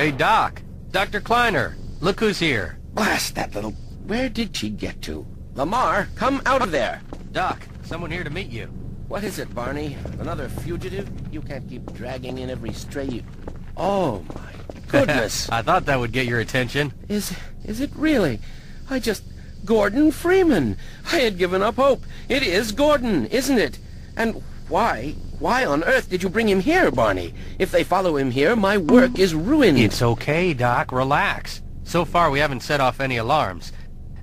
Hey, Doc. Dr. Kleiner. Look who's here. Blast that little... Where did she get to? Lamar, come out of there! Doc, someone here to meet you. What is it, Barney? Another fugitive? You can't keep dragging in every stray you... Oh, my goodness! I thought that would get your attention. Is it really? Gordon Freeman! I had given up hope. It is Gordon, isn't it? And why on earth did you bring him here, Barney? If they follow him here, my work is ruined. It's okay, Doc. Relax. So far, we haven't set off any alarms.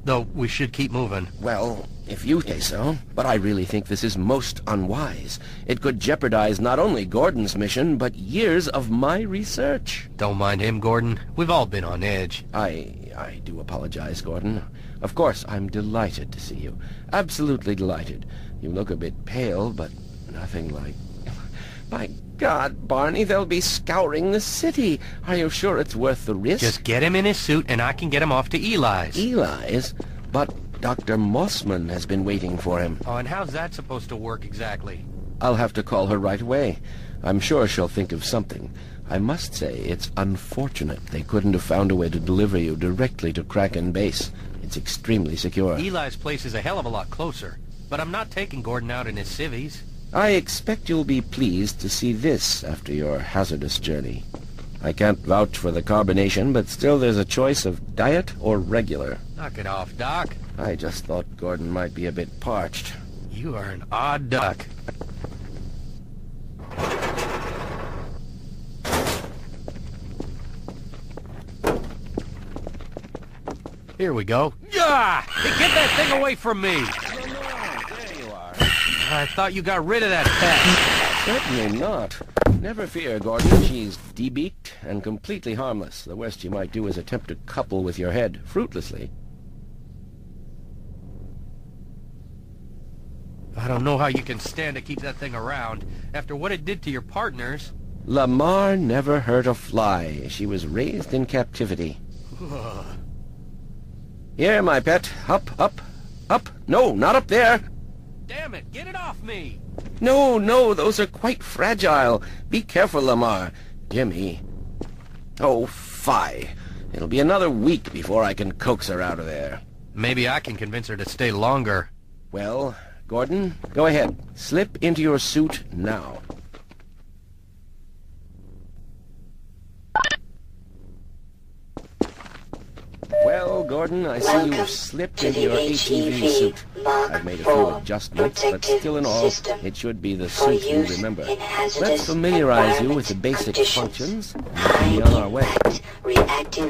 Though, we should keep moving. Well, if you say so. But I really think this is most unwise. It could jeopardize not only Gordon's mission, but years of my research. Don't mind him, Gordon. We've all been on edge. I do apologize, Gordon. Of course, I'm delighted to see you. Absolutely delighted. You look a bit pale, but nothing like... By God, Barney, they'll be scouring the city. Are you sure it's worth the risk? Just get him in his suit, and I can get him off to Eli's. Eli's? But Dr. Mossman has been waiting for him. Oh, and how's that supposed to work exactly? I'll have to call her right away. I'm sure she'll think of something. I must say, it's unfortunate they couldn't have found a way to deliver you directly to Kraken Base. It's extremely secure. Eli's place is a hell of a lot closer, but I'm not taking Gordon out in his civvies. I expect you'll be pleased to see this after your hazardous journey. I can't vouch for the carbonation, but still there's a choice of diet or regular. Knock it off, Doc. I just thought Gordon might be a bit parched. You are an odd duck. Here we go. Yeah! Hey, get that thing away from me! There you are. I thought you got rid of that pet. Certainly not. Never fear, Gordon. She's debeaked and completely harmless. The worst you might do is attempt to couple with your head, fruitlessly. I don't know how you can stand to keep that thing around after what it did to your partners. Lamar never hurt a fly. She was raised in captivity. Here, my pet. Up, up, up. No, not up there. Damn it, get it off me! No, those are quite fragile. Be careful, Lamar. Jimmy. Oh, fie. It'll be another week before I can coax her out of there. Maybe I can convince her to stay longer. Well, Gordon, go ahead. Slip into your suit now. Well, Gordon, I see you've slipped into your HEV suit. I've made a few adjustments, but still in all, it should be the suit you remember. Let's familiarize you with the basic functions, and we'll be on our way.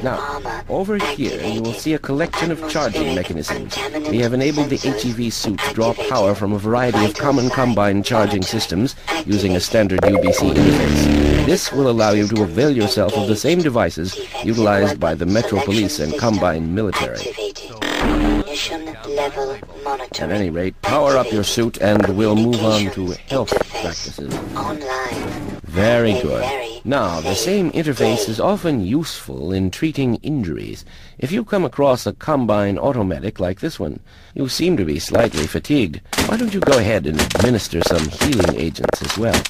Now, over here you will see a collection of charging mechanisms. We have enabled the HEV suit to draw power from a variety of common combine charging systems using a standard UBC interface. This will allow you to avail yourself of the same devices utilized by the Metro Police and Combine military. At any rate, power up your suit and we'll move on to health practices. Very good. Now, the same interface is often useful in treating injuries. If you come across a Combine automedic like this one, you seem to be slightly fatigued. Why don't you go ahead and administer some healing agents as well?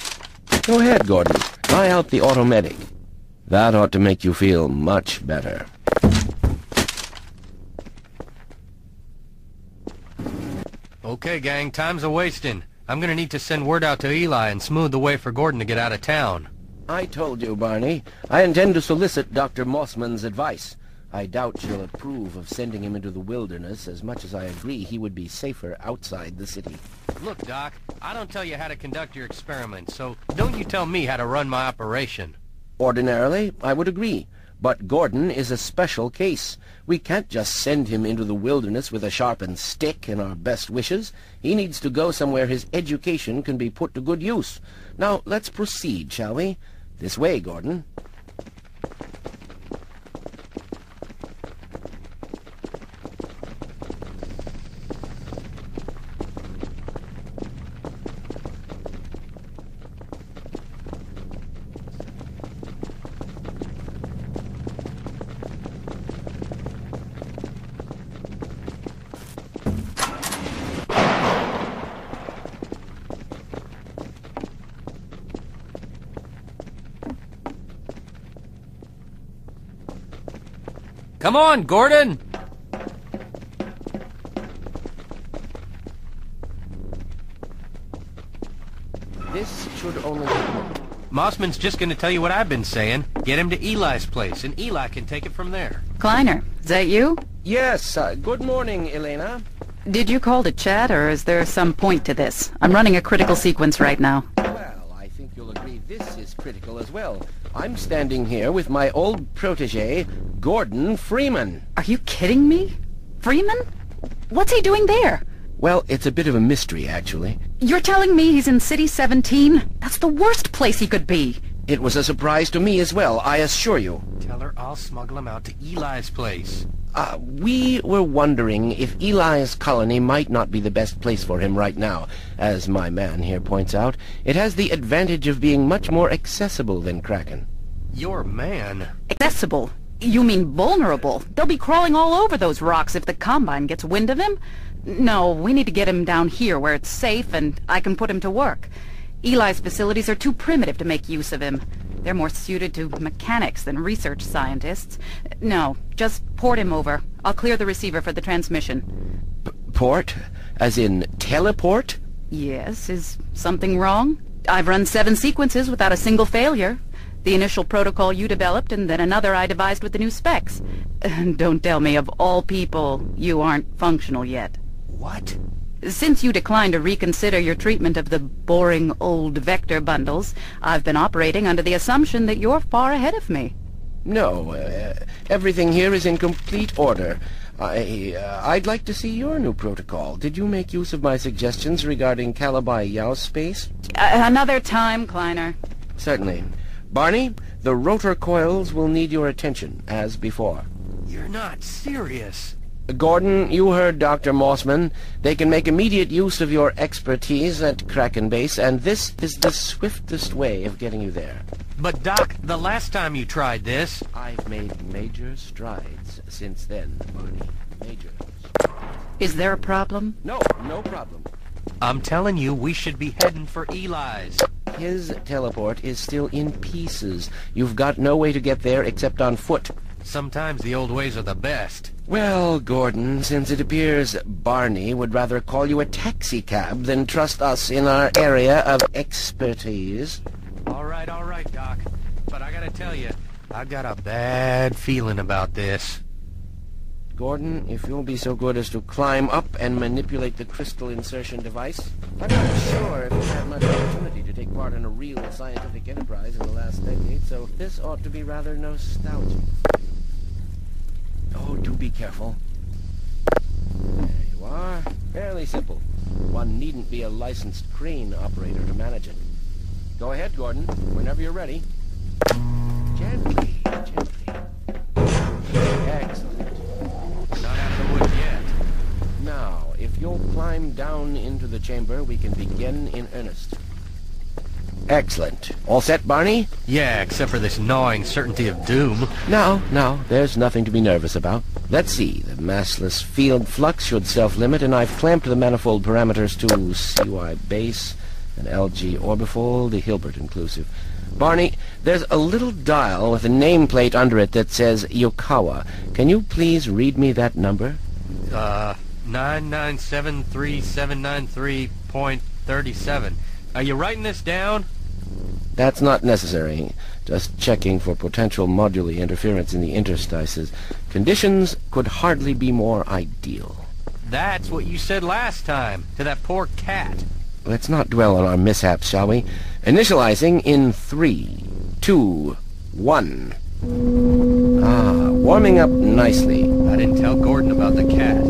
Go ahead, Gordon. Try out the automedic. That ought to make you feel much better. Okay, gang, time's a-wasting. I'm gonna need to send word out to Eli and smooth the way for Gordon to get out of town. I told you, Barney. I intend to solicit Dr. Mossman's advice. I doubt she'll approve of sending him into the wilderness as much as I agree he would be safer outside the city. Look, Doc, I don't tell you how to conduct your experiments, so don't you tell me how to run my operation. Ordinarily, I would agree. But Gordon is a special case. We can't just send him into the wilderness with a sharpened stick and our best wishes. He needs to go somewhere his education can be put to good use. Now, let's proceed, shall we? This way, Gordon. Come on, Gordon! This should only take a moment. Mossman's just gonna tell you what I've been saying. Get him to Eli's place, and Eli can take it from there. Kleiner, is that you? Yes, good morning, Elena. Did you call to chat, or is there some point to this? I'm running a critical sequence right now. Well, I think you'll agree this is critical as well. I'm standing here with my old protege, Gordon Freeman. Are you kidding me? Freeman? What's he doing there? Well, it's a bit of a mystery, actually. You're telling me he's in City 17? That's the worst place he could be. It was a surprise to me as well, I assure you. Tell her I'll smuggle him out to Eli's place. We were wondering if Eli's colony might not be the best place for him right now. As my man here points out, it has the advantage of being much more accessible than Kraken. Your man? Accessible? You mean vulnerable? They'll be crawling all over those rocks if the Combine gets wind of him. No, we need to get him down here where it's safe and I can put him to work. Eli's facilities are too primitive to make use of him. They're more suited to mechanics than research scientists. No, just port him over. I'll clear the receiver for the transmission. Port? As in teleport? Yes, is something wrong? I've run 7 sequences without a single failure. The initial protocol you developed and then another I devised with the new specs. Don't tell me, of all people, you aren't functional yet. What? Since you declined to reconsider your treatment of the boring old vector bundles, I've been operating under the assumption that you're far ahead of me. No, everything here is in complete order. I'd like to see your new protocol. Did you make use of my suggestions regarding Calabai Yao's space? Another time, Kleiner. Certainly. Barney, the rotor coils will need your attention, as before. You're not serious. Gordon, you heard Dr. Mossman. They can make immediate use of your expertise at Kraken Base, and this is the swiftest way of getting you there. But Doc, the last time you tried this... I've made major strides since then, Barney. Major. Is there a problem? No problem. I'm telling you, we should be heading for Eli's. His teleport is still in pieces. You've got no way to get there except on foot. Sometimes the old ways are the best. Well, Gordon, since it appears Barney would rather call you a taxicab than trust us in our area of expertise. All right, Doc. But I gotta tell you, I got a bad feeling about this. Gordon, if you'll be so good as to climb up and manipulate the crystal insertion device. I'm not sure if you've had much opportunity to take part in a real scientific enterprise in the last decade, so this ought to be rather nostalgic. Oh, do be careful. There you are. Fairly simple. One needn't be a licensed crane operator to manage it. Go ahead, Gordon, whenever you're ready. Gently. Excellent. Not out of the woods yet. Now, if you'll climb down into the chamber, we can begin in earnest. Excellent. All set, Barney? Yeah, except for this gnawing certainty of doom. No, there's nothing to be nervous about. Let's see, the massless field flux should self-limit, and I've clamped the manifold parameters to CY base and LG orbifold, the Hilbert inclusive. Barney, there's a little dial with a nameplate under it that says Yokawa. Can you please read me that number? 9973793.37. Are you writing this down? That's not necessary. Just checking for potential moduli interference in the interstices. Conditions could hardly be more ideal. That's what you said last time, to that poor cat. Let's not dwell on our mishaps, shall we? Initializing in 3, 2, 1. Warming up nicely. I didn't tell Gordon about the cat.